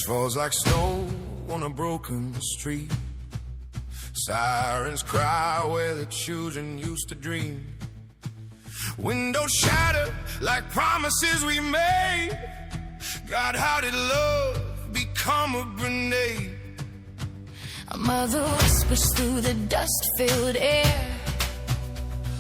falls like snow on a broken street. Sirens cry where the children used to dream. Windows shatter like promises we made. God, how did love become a grenade? A mother whispers through the dust-filled air,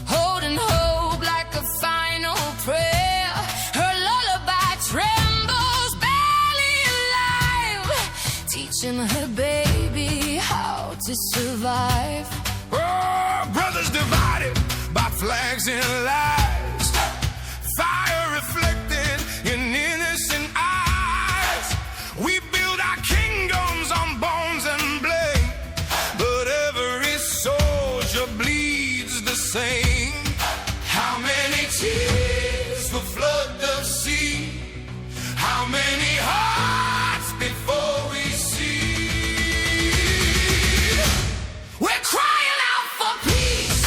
holding hope like a final prayer. Her lullaby trembles, barely alive, teaching her baby how to survive. Oh, brothers divided by flags and lies, fire reflected in innocent eyes. We build our kingdoms on bones and blade, but every soldier bleeds the same. How many tears will flood the sea? How many hearts before we see? We're crying out for peace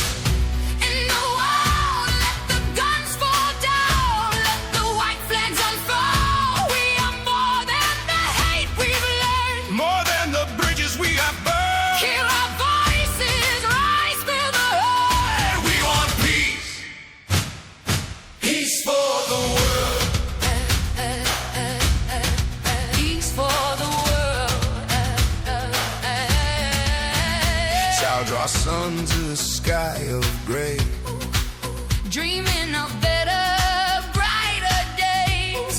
in the world. Let the guns fall down, let the white flags unfurl. We are more than the hate we've learned, more than the bridges we have burned. Hear our voices rise through the herd. We want peace, peace for the world, Peace for the world. shall draw sun to the sky of gray. Dreaming of better, brighter days.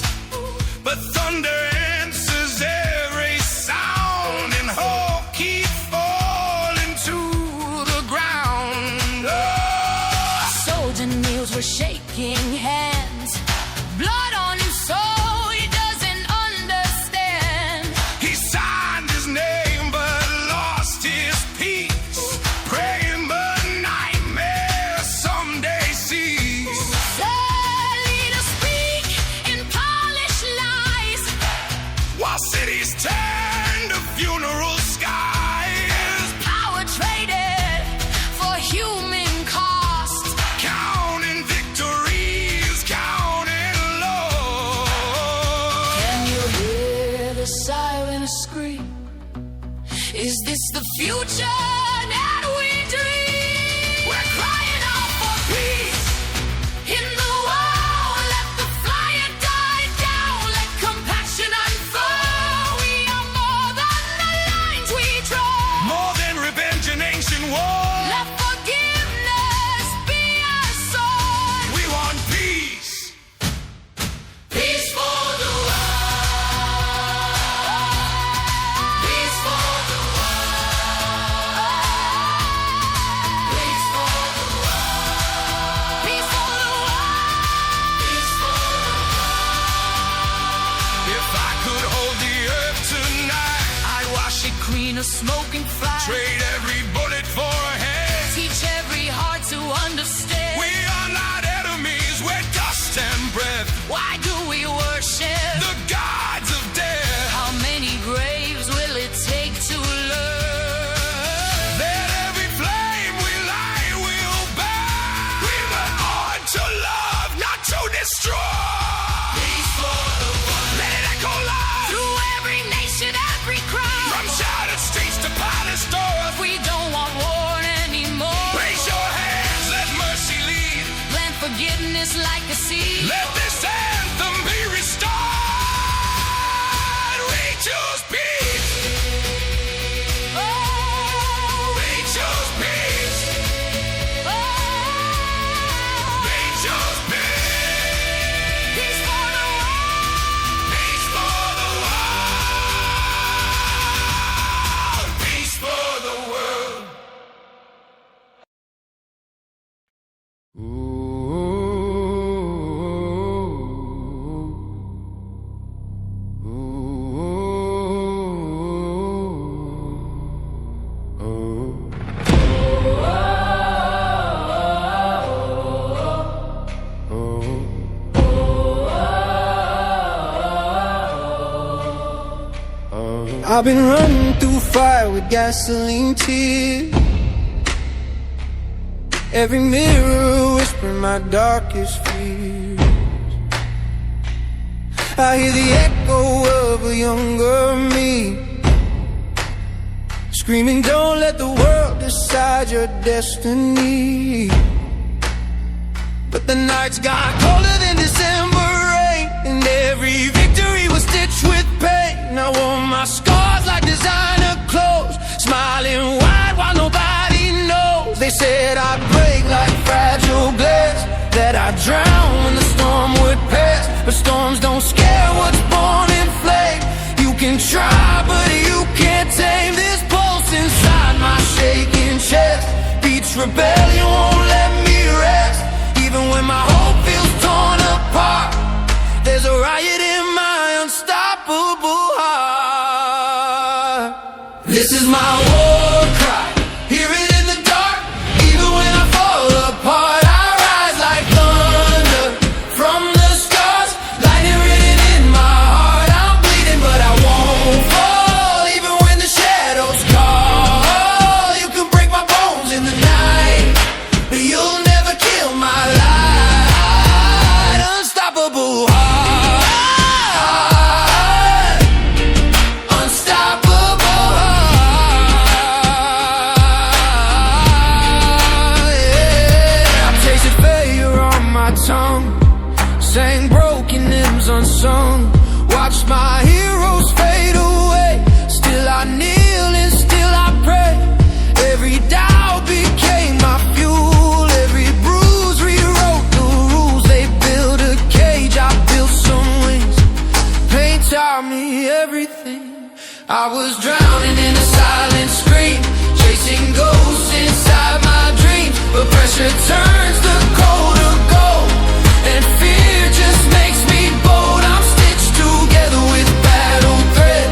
But thunder answers every sound, and hope keeps falling to the ground. Oh! Soldier kneels with shaking hands, blood on his soul, he doesn't understand. He signed his name but lost his peace, praying but nightmares someday cease. Sadly to speak in polished lies, While cities turn to funeral skies, power traded for human cost. counting victories, counting loss. Can you hear the siren scream? Is this the future that we dream? We're crying out for peace. In the world, let the fire die down, let compassion unfurl. We are more than the lines we draw. More than revenge and ancient war. Let forgiveness be our sword. We want peace. Peace for the world. Peace for the world. Peace for the world. Peace for the world. Peace for the world. If I could hold the earth tonight, I'd wash it clean of smoking fire. trade every bullet for a head. Teach every heart to understand. We are not enemies, we're dust and breath. Why do we worship The gods of death. How many graves will it take to learn? Let every flame we light will burn. We were on to love, not to destroy. Peace for the world. Let it echo loud. Through every nation, every crowd. From shattered streets to palace doors. We don't want war anymore. Raise your hands, let mercy lead. Plant forgiveness like a seed. Let this anthem be restored. We choose peace. Oh, We choose peace. oh, We choose peace. peace for the world. Peace for the world. Peace for the world. I've been running through fire with gasoline tears. Every mirror whispering my darkest fears. I hear the echo of a younger me screaming, don't let the world decide your destiny. But the nights got colder than December rain, and every victory was stitched with pain. I wore my scars like designer clothes, smiling wide while nobody knows. They said I'd break like fragile glass, that I'd drown when the storm would pass. But storms don't scare what's born in flame. You can try, but you can't tame this pulse inside my shaking chest. Beats rebellion, won't let me rest. Even when my hope feels torn apart, there's a riot in my unstoppable heart. This is my war cry, hear it in the dark. Even when I fall apart, I rise like thunder from the scars. Lightning written in my heart, I'm bleeding but I won't fall. Even when the shadows call, you can break my bones in the night, but you'll never kill my light. Unstoppable heart, unstoppable heart, yeah. I tasted failure on my tongue, sang broken hymns unsung, watched my heroes fade away. Still I kneel and still I pray. Every doubt became my fuel, every bruise rewrote the rules. They built a cage, I built some wings. Pain taught me everything. I was drowning in a silent scream, chasing ghosts inside my dreams. But pressure turns the cold to gold, and fear just makes me bold. I'm stitched together with battle thread.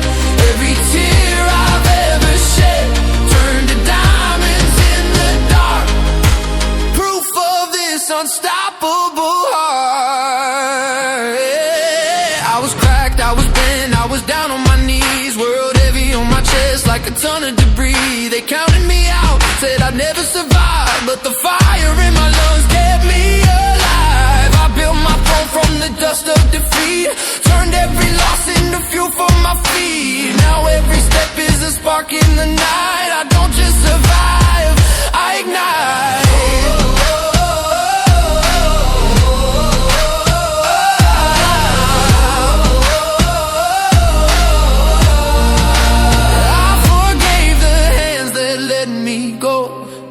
Every tear I've ever shed turned to diamonds in the dark, proof of this unstoppable heart, yeah. I was cracked, I was bent, I was down on my knees, world heavy on my chest like a ton of debris. They counted me out, said I'd never survive, but the fire in my lungs kept me alive. I built my throne from the dust of defeat, turned every loss into fuel for my feet. Now every step is a spark in the night. I don't just survive, I ignite.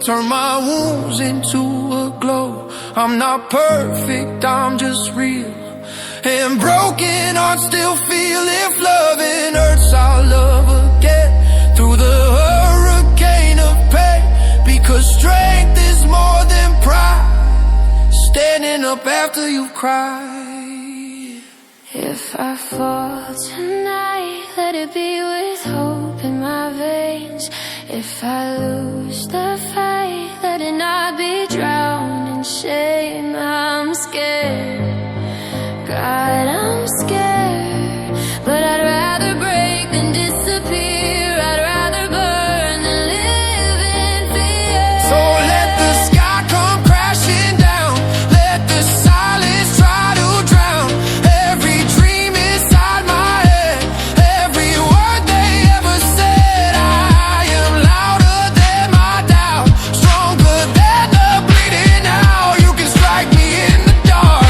Turn my wounds into a glow. I'm not perfect, I'm just real, and broken hearts still feel. If loving hurts, I'll love again through the hurricane of pain, because strength is more than pride, standing up after you've cried. If I fall tonight, let it be with hope in my veins. If I lose the fight, let it not be drowned in shame. I'm scared, God, I'm scared, but I'd rather break than disappear. I'd rather burn than live in fear. So let the sky come crashing down, let the silence try to drown every dream inside my head, every word they ever said. I am louder than my doubt, stronger than the bleeding now. You can strike me in the dark,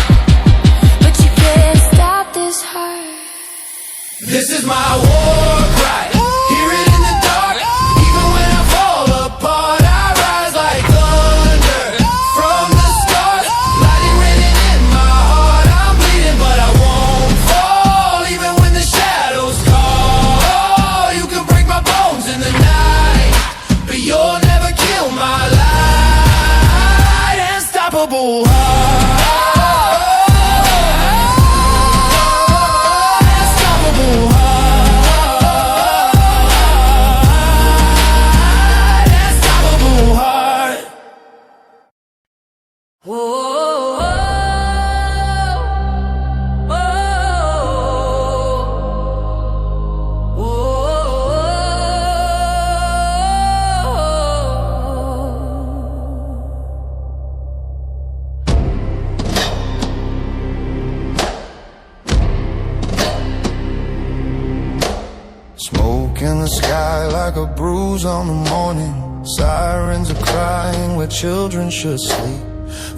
the sky like a bruise on the morning. Sirens are crying where children should sleep.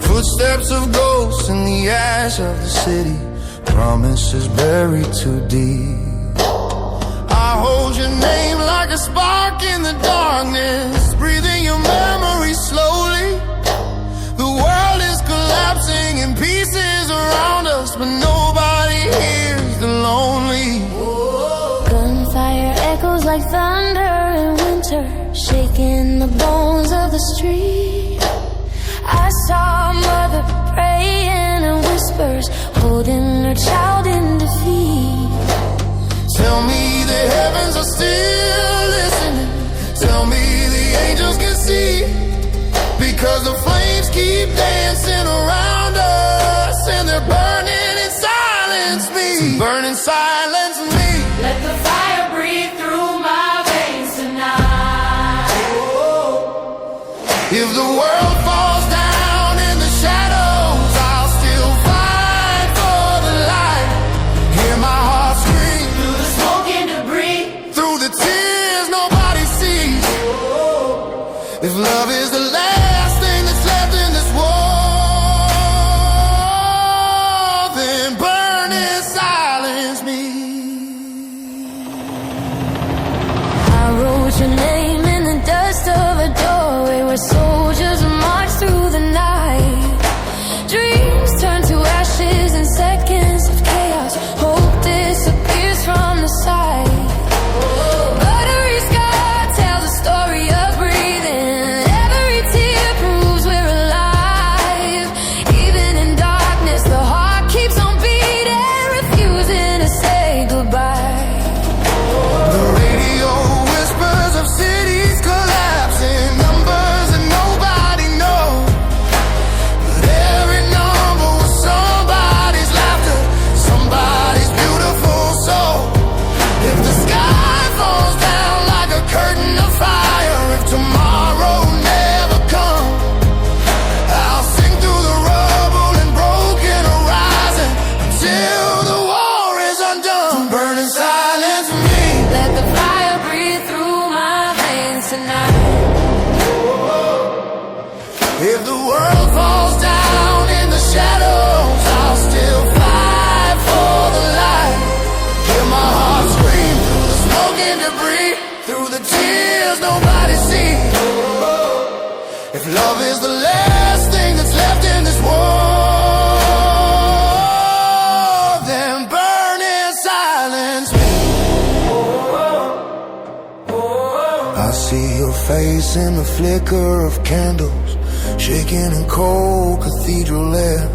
Footsteps of ghosts in the ash of the city. Promises buried too deep. I hold your name like a spark in the darkness, breathing your memory slowly. The world is collapsing in pieces around us, but nobody hears the lonely. Gunfire echoes like thunder in winter, shaking the bones of the street. I saw a mother praying in whispers, holding her child in defeat. Tell me the heavens are still listening. Tell me the angels can see, because the flames keep dancing around us, and they're burning in silence me. Burning silence me. Let the fire breathe through my veins tonight. If the world falls down in the shadows, I'll still fight for the light. Hear my heart scream Through the smoke and debris. through the tears nobody sees. If love is the last thing that's left in this world, then burn and silence me. I wrote your name in the dust of a doorway where soldiers march through the night. Dreams turn to ashes in seconds of chaos. Hope disappears from the sight. Buttery sky tells a story of breathing. Every tear proves we're alive. Even in darkness, the heart keeps on beating, refusing to say goodbye. The radio whispers of cities collapsing, numbers that nobody knows. But every number was somebody's laughter, somebody's beautiful soul. If the sky falls down like a curtain of fire, if tomorrow never comes, I'll sing through the rubble and broken horizon until the war is undone. Burning silence for me. Let the fire breathe through my veins tonight. If the world falls down in the shadows, I'll still fight for the light. Hear my heart scream through the smoke and debris, through the tears nobody sees. If love is the last thing that's left in this world, then burn in silence me. I see your face in the flicker of candles, shaking in cold cathedral air.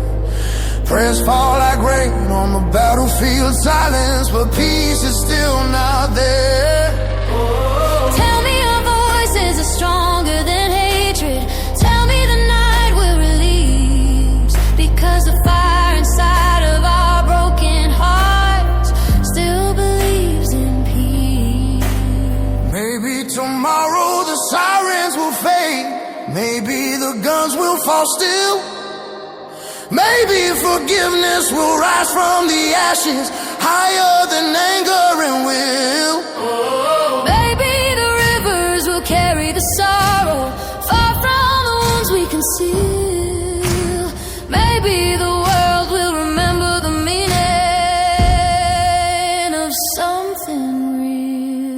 Prayers fall like rain on the battlefield, silence, but peace is still not there. Tell me your voices are stronger than hatred. Tell me the night will release, because the fire inside of our broken hearts still believes in peace. Maybe tomorrow the sirens will fade, maybe the guns will fall still. Maybe forgiveness will rise from the ashes, higher than anger and will. Maybe the rivers will carry the sorrow, far from the wounds we conceal. Maybe the world will remember the meaning of something real.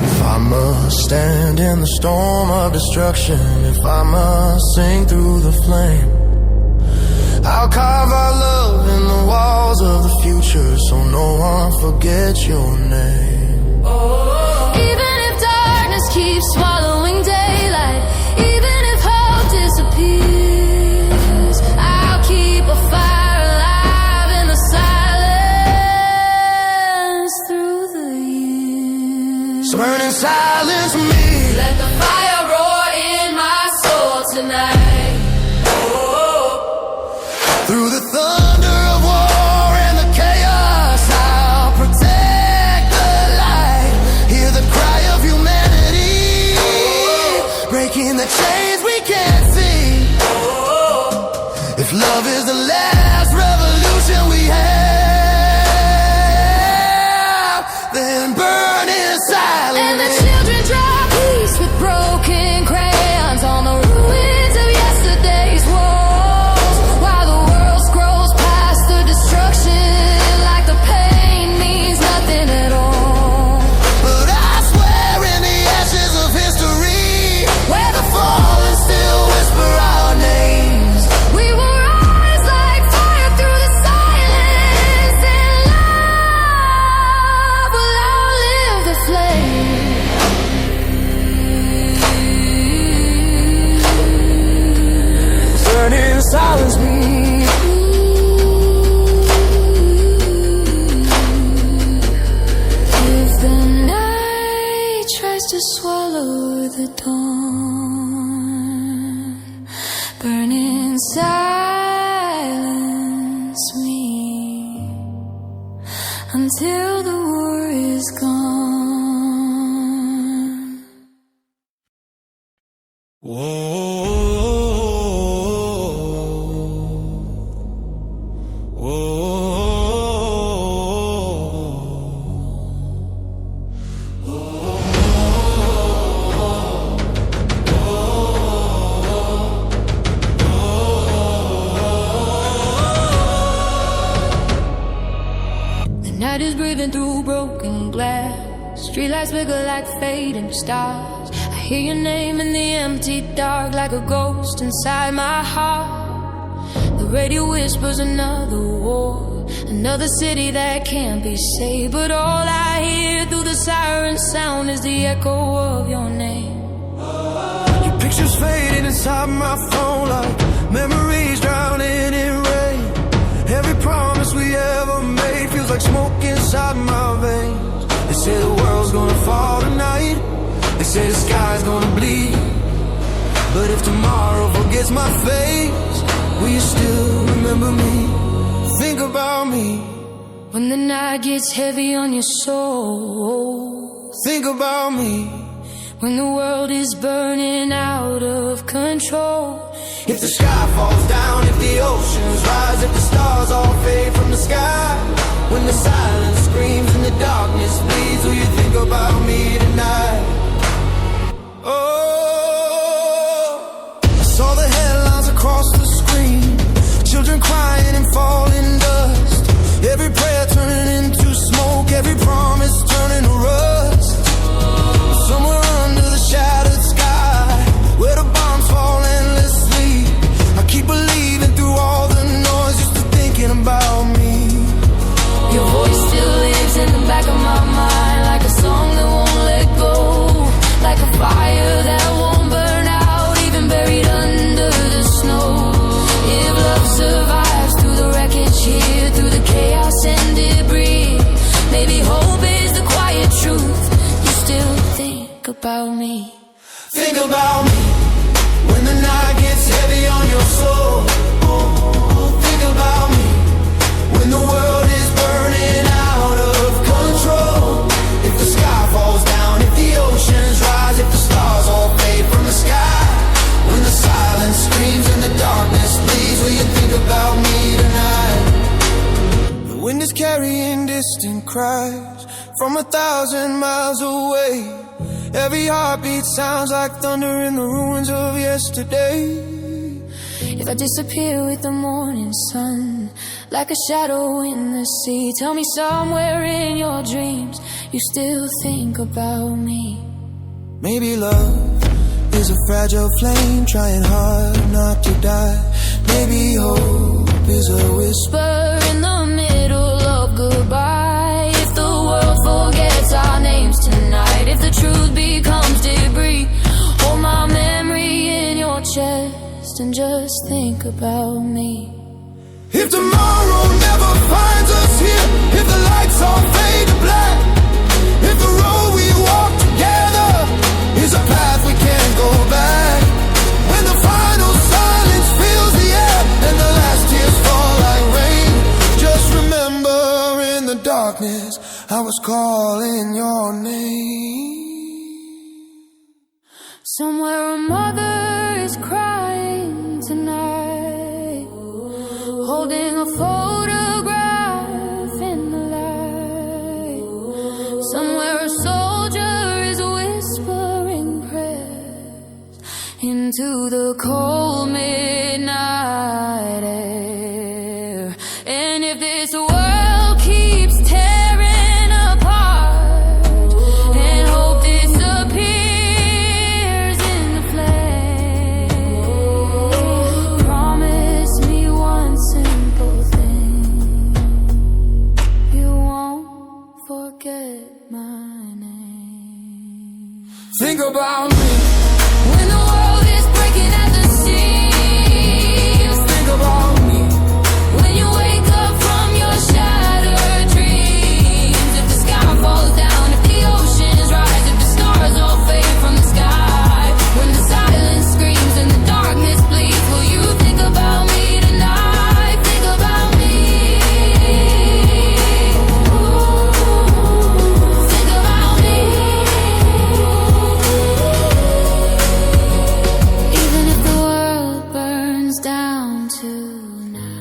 If I must stand in the storm of destruction, if I must sing through the flame, I'll carve our love in the walls of the future, so no one forgets your name. Even if darkness keeps swallowing daylight, even if hope disappears, I'll keep a fire alive in the silence through the years. Burning silence for me. Let the fire roar in my soul tonight. Through the thunder of war and the chaos, I'll protect the light. Hear the cry of humanity, breaking the chains we can't see. If love is the last revolution we have, was me. If the night tries to swallow the dawn, burn in silence me until the war is gone. Whoa. Night is breathing through broken glass. Streetlights wiggle like fading stars. I hear your name in the empty dark, like a ghost inside my heart. The radio whispers another war, another city that can't be saved. But all I hear through the siren sound is the echo of your name. Your pictures fading inside my phone like memories drowning in rain. Every promise we ever made feels like smoke inside my veins. They say the world's gonna fall tonight. They say the sky's gonna bleed. But if tomorrow forgets my face, will you still remember me? Think about me. When the night gets heavy on your soul, Think about me. when the world is burning out of control. If the sky falls down, if the oceans rise, if the stars all fade from the sky, when the silence screams and the darkness bleeds, will you think about me tonight? Oh, I saw the headlines across the screen, children crying and falling dust, every prayer turning into smoke, every promise turning to rust. Somewhere under the shattered sky, where the bombs fall endlessly, I keep believing through all the noise, just thinking about me. Your voice still lives in the back of my mind, like a song that won't let go, like a fire that won't burn out, even buried under the snow. If love survives through the wreckage here, through the chaos and debris, maybe hope is the quiet truth. You still think about me. Think about me when the night gets heavy on your soul. Think about me when the world is burning out of control. If the sky falls down, if the oceans rise, if the stars all fade from the sky, when the silence screams and the darkness bleeds, will you think about me tonight? The wind is carrying distant cries from 1,000 miles away. Every heartbeat sounds like thunder in the ruins of yesterday. If I disappear with the morning sun, like a shadow in the sea, tell me somewhere in your dreams you still think about me. Maybe love is a fragile flame trying hard not to die. Maybe hope is a whisper But in the middle of goodbye, if the world forgets our names tonight, if the truth becomes debris, hold my memory in your chest and just think about me. If tomorrow never finds us here, if the lights all fade to black, if the road we walk together is a path we can't go back, when the final silence fills the air and the last tears fall like rain, just remember in the darkness I was calling your name. Somewhere a mother is crying tonight, holding a photograph in the light. Somewhere a soldier is whispering prayers into the cold midnight air. And if this world keeps tearing apart and hope disappears in the flame, promise me one simple thing: you won't forget my name. Think about me When the world is breaking at the seams, think about tonight.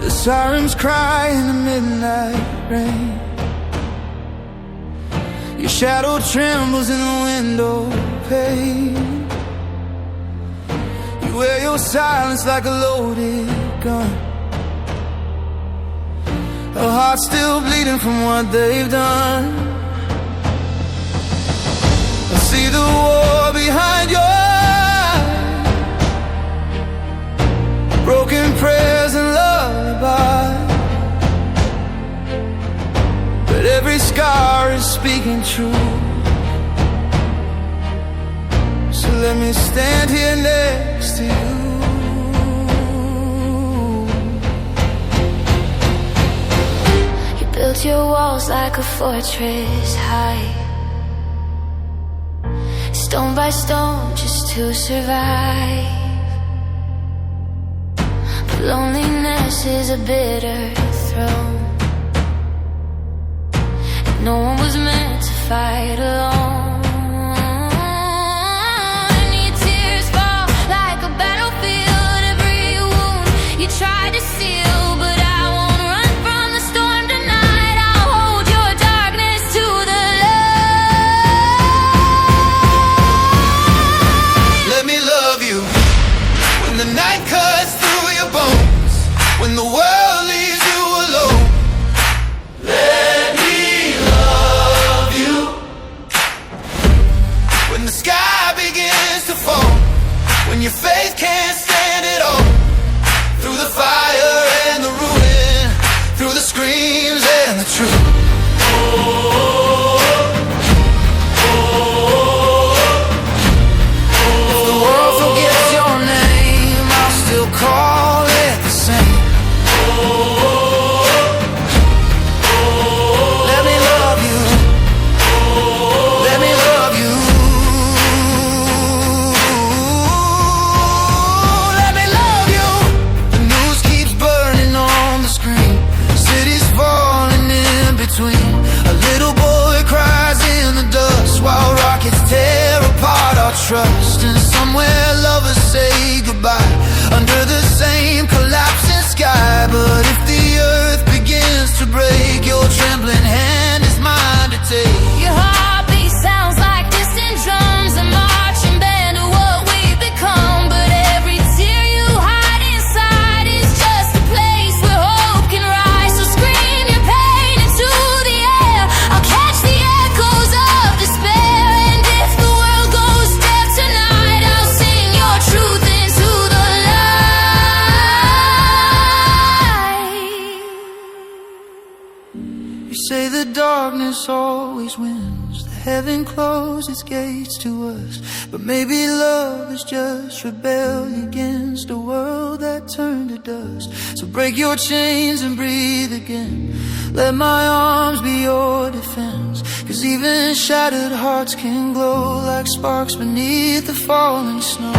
The sirens cry in the midnight rain. Your shadow trembles in the window pane. You wear your silence like a loaded gun. A heart still bleeding from what they've done. I see the war behind your eyes, broken prayers and lullabies, but every scar is speaking true. So let me stand here next to you. Built your walls like a fortress high, stone by stone just to survive. But loneliness is a bitter throne, and no one was meant to fight alone. And your tears fall like a battlefield. Every wound you tried to seal, but I won't run from the storm tonight. When the night cuts through your bones, when the world leaves you alone, let me love you. When the sky begins to fall, when your faith can't stand it all, through the fire and the ruin, through the screams and the truth. Call it the same. Let me love you. Let me love you. Let me love you. The news keeps burning on the screen. Cities falling in between. A little boy cries in the dust while rockets tear apart our trust. And somewhere lovers say goodbye under the same collapsing sky. But if the earth begins to break, your trembling hand is mine to take. Your heartbeat sounds like distant drums, a marching band of what we've become. But every tear you hide inside is just a place where hope can rise. So scream your pain into the air. I'll catch the echoes of despair. And if the world goes deaf tonight, I'll sing your truth into the You say the darkness always wins, the heaven closed its gates to us. But maybe love is just rebellion against a world that turned to dust. So break your chains and breathe again. Let my arms be your defense, 'cause even shattered hearts can glow like sparks beneath the falling snow.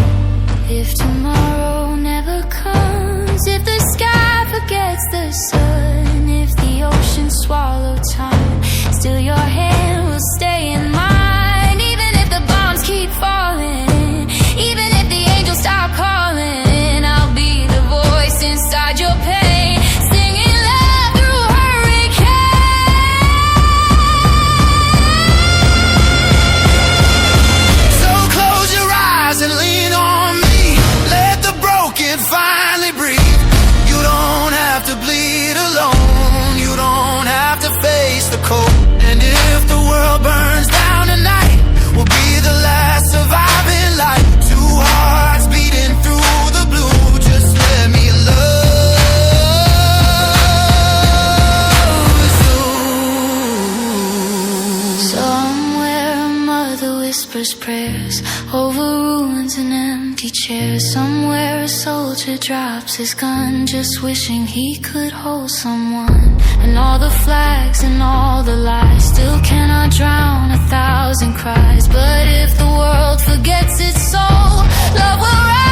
If tomorrow never comes, if the sky forgets the sun, if the ocean swallow time, still your hand will stay in mine. Even if the bombs keep falling, even if the angels stop calling, I'll be the voice inside your pain, singing love through hurricanes. So close your eyes and lean on me. Let the broken finally breathe. You don't have to bleed alone. You don't have to face the cold. And if the world burns down tonight, we'll be the last surviving light. Two hearts beating through the blue. Just let me love you. Somewhere a mother whispers prayers over ruins and empty chairs. Somewhere a soldier drops his gun, just wishing he could hold someone. And all the flags and all the lies still cannot drown 1,000 cries. But if the world forgets its soul, love will rise.